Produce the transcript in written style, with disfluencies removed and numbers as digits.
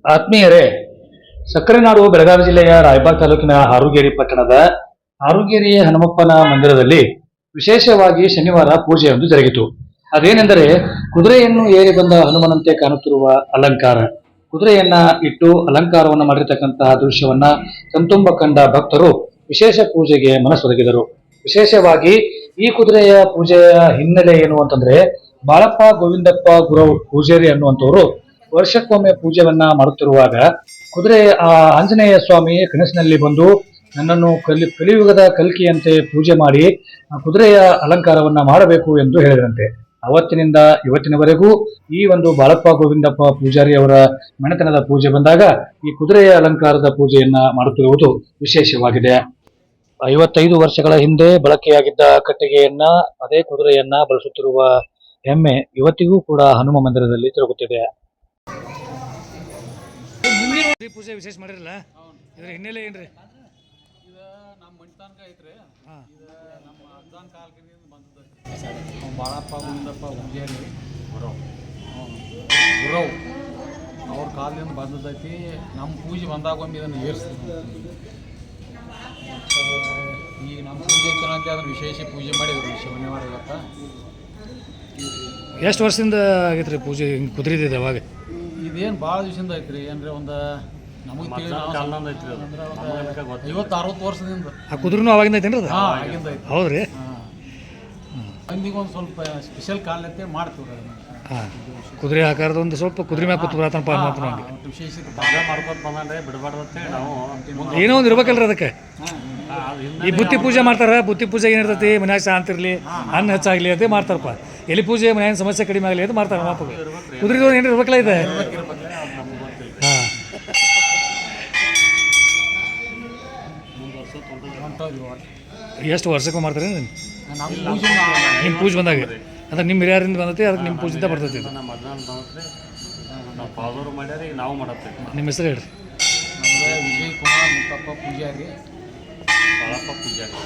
ಆತ್ಮೀಯರೇ, ಸಕ್ಕರೆ ನಾಡು ಬೆಳಗಾವಿ ಜಿಲ್ಲೆಯ ರಾಯಬಾಗ್ ತಾಲೂಕಿನ ಹಾರುಗೇರಿ ಪಟ್ಟಣದ ಹಾರುಗೇರಿ ಹನುಮಪ್ಪನ ಮಂದಿರದಲ್ಲಿ ವಿಶೇಷವಾಗಿ ಶನಿವಾರ ಪೂಜೆಯೊಂದು ಜರುಗಿತು. ಅದೇನೆಂದರೆ ಕುದುರೆಯನ್ನು ಏರಿ ಬಂದ ಹನುಮನಂತೆ ಕಾಣುತ್ತಿರುವ ಅಲಂಕಾರ. ಕುದುರೆಯನ್ನ ಇಟ್ಟು ಅಲಂಕಾರವನ್ನು ಮಾಡಿರ್ತಕ್ಕಂತಹ ದೃಶ್ಯವನ್ನ ಕಣ್ತುಂಬ ಕಂಡ ಭಕ್ತರು ವಿಶೇಷ ಪೂಜೆಗೆ ಮನಸೊದಗಿದರು. ವಿಶೇಷವಾಗಿ ಈ ಕುದುರೆಯ ಪೂಜೆಯ ಹಿನ್ನೆಲೆ ಏನು ಅಂತಂದ್ರೆ, ಬಾಳಪ್ಪ ಗೋವಿಂದಪ್ಪ ಗುರವ್ ಪೂಜಾರಿ ಅನ್ನುವಂಥವ್ರು ವರ್ಷಕ್ಕೊಮ್ಮೆ ಪೂಜೆಯನ್ನ ಮಾಡುತ್ತಿರುವಾಗ ಕುದುರೆ ಆಂಜನೇಯ ಸ್ವಾಮಿ ಕನಸಿನಲ್ಲಿ ಬಂದು ನನ್ನನ್ನು ಕಲಿಯುಗದ ಕಲ್ಕಿಯಂತೆ ಪೂಜೆ ಮಾಡಿ ಕುದುರೆಯ ಅಲಂಕಾರವನ್ನ ಮಾಡಬೇಕು ಎಂದು ಹೇಳಿದಂತೆ. ಅವತ್ತಿನಿಂದ ಇವತ್ತಿನವರೆಗೂ ಈ ಒಂದು ಬಾಳಪ್ಪ ಗೋವಿಂದಪ್ಪ ಪೂಜಾರಿ ಅವರ ಮನೆತನದ ಪೂಜೆ ಬಂದಾಗ ಈ ಕುದುರೆಯ ಅಲಂಕಾರದ ಪೂಜೆಯನ್ನ ಮಾಡುತ್ತಿರುವುದು ವಿಶೇಷವಾಗಿದೆ. 55 ವರ್ಷಗಳ ಹಿಂದೆ ಬಳಕೆಯಾಗಿದ್ದ ಕಟ್ಟಿಗೆಯನ್ನ, ಅದೇ ಕುದುರೆಯನ್ನ ಬಳಸುತ್ತಿರುವ ಹೆಮ್ಮೆ ಇವತ್ತಿಗೂ ಕೂಡ ಹನುಮ ಮಂದಿರದಲ್ಲಿ ತಿರುಗುತ್ತಿದೆ. ಪೂಜೆ ವಿಶೇಷ ಮಾಡಿರಲ್ಲ, ಇದ್ರ ಹಿನ್ನೆಲೆ ಏನ್ರಿ? ಇದು ನಮ್ಮ ಮಣಿತನಕ ಐತ್ರಿ. ಇದು ನಮ್ಮ ಅಜ್ಜನ ಕಾಲದಿಂದ ಬಂದದ್ದು. ಬಾಳಪ್ಪ ಗೋವಿಂದಪ್ಪ ಪೂಜಾರಿ ಗುರವ್ ಅವ್ರ ಕಾಲದಿಂದ ಬಂದದೈತಿ. ನಮ್ಮ ಪೂಜೆ ಬಂದಾಗ ಒಮ್ಮೆ ಇದನ್ನು ಏರಿಸ್ತೀವಿ. ಈಗ ನಮ್ಮ ಪೂಜೆ ಐತೆ ಅದನ್ನು ವಿಶೇಷ ಪೂಜೆ ಮಾಡಿದ್ರು ಶನಿವಾರ ಇವತ್ತು. ಎಷ್ಟು ವರ್ಷದಿಂದ ಆಗೈತ್ರಿ ಪೂಜೆ ಹಿಂಗೆ ಕುದುರಿದಿದೆ ಅವಾಗ? ಇದೇನು ಭಾಳ ದಿವಸದಿಂದ ಐತ್ರಿ. ಏನ್ರಿ ಒಂದು ನಮಗೆ 50-60 ವರ್ಷದಿಂದ. ಆ ಕುದುರೆನೂ ಅವಾಗಿಂದ ಐತೇನ್ರಿ ಅದು? ಹಾಂ, ಆಗಿಂದ ಐತಿ. ಹೌದ್ರಿ? ಮಂದಿಗೆ ಒಂದು ಸ್ವಲ್ಪ ಸ್ಪೆಷಲ್ ಕಾಲತ್ತೆ ಮಾಡ್ತೀವಿ ಅದನ್ನು. ಹಾಂ, ಕುದುರೆ ಆಕಾರದ ಒಂದು ಸ್ವಲ್ಪ ಕುದುರೆ ಮ್ಯಾಗ ಕೂತು ಬರತ್ತಪ್ಪ ಅನ್ನೋ ನಂಗೆ ವಿಶೇಷ ಮಾಡ್ಕೊತ ಬಂದ್ರೆ ಬಿಡಬಾರ್ದಂತೆ ನಾವು ಏನೋ ಒಂದು ಇರ್ಬೇಕಲ್ರಿ ಅದಕ್ಕೆ. ಈ ಬುತ್ತಿ ಪೂಜೆ ಮಾಡ್ತಾರೆ. ಬುತ್ತಿ ಪೂಜೆ ಏನಿರ್ತೈತಿ, ಮನ್ಯಾಗ ಶಾಂತಿ ಇರಲಿ, ಅನ್ನ ಹೆಚ್ಚಾಗಲಿ ಅದೇ ಮಾಡ್ತಾರಪ್ಪ. ಎಲ್ಲಿ ಪೂಜೆ ಮನ್ಯಾಗ ಸಮಸ್ಯೆ ಕಡಿಮೆ ಆಗಲಿ ಅದು ಮಾಡ್ತಾರೆ. ಮಾಪಗಳು ಕುದುರೆದು ಏನು ಇರ್ಬೇಕಲ್ಲ ಇದೆ. ಹಾಂ, ಎಷ್ಟು ವರ್ಷಕ್ಕೂ ಮಾಡ್ತಾರೆ ನಿಮ್ಮ ಪೂಜೆ ಬಂದಾಗ? ಅಂದ್ರೆ ನಿಮ್ಮ ಹಿರಿಯರಿಂದ ಬಂದೈತಿ, ಅದಕ್ಕೆ ನಿಮ್ಮ ಪೂಜೆಯಿಂದ ಬರ್ತೈತಿ. ನಮ್ಮ ಅಜ್ಜನ ಬಂದ್ರೆ ನಾವು ಪಾದವರು ಮಾಡ್ಯಾರ, ಈಗ ನಾವು ಮಾಡತ್ತೇವೆ. ನಿಮ್ಮ ಹೆಸರು ಹೇಳ್ರಿ? ನಮ್ದು ವಿಜಯ್ ಕುಮಾರ್ ಮುತ್ತಪ್ಪ ಪೂಜಾರಿ, ಬಾಳಪ್ಪ ಪೂಜಾರಿ.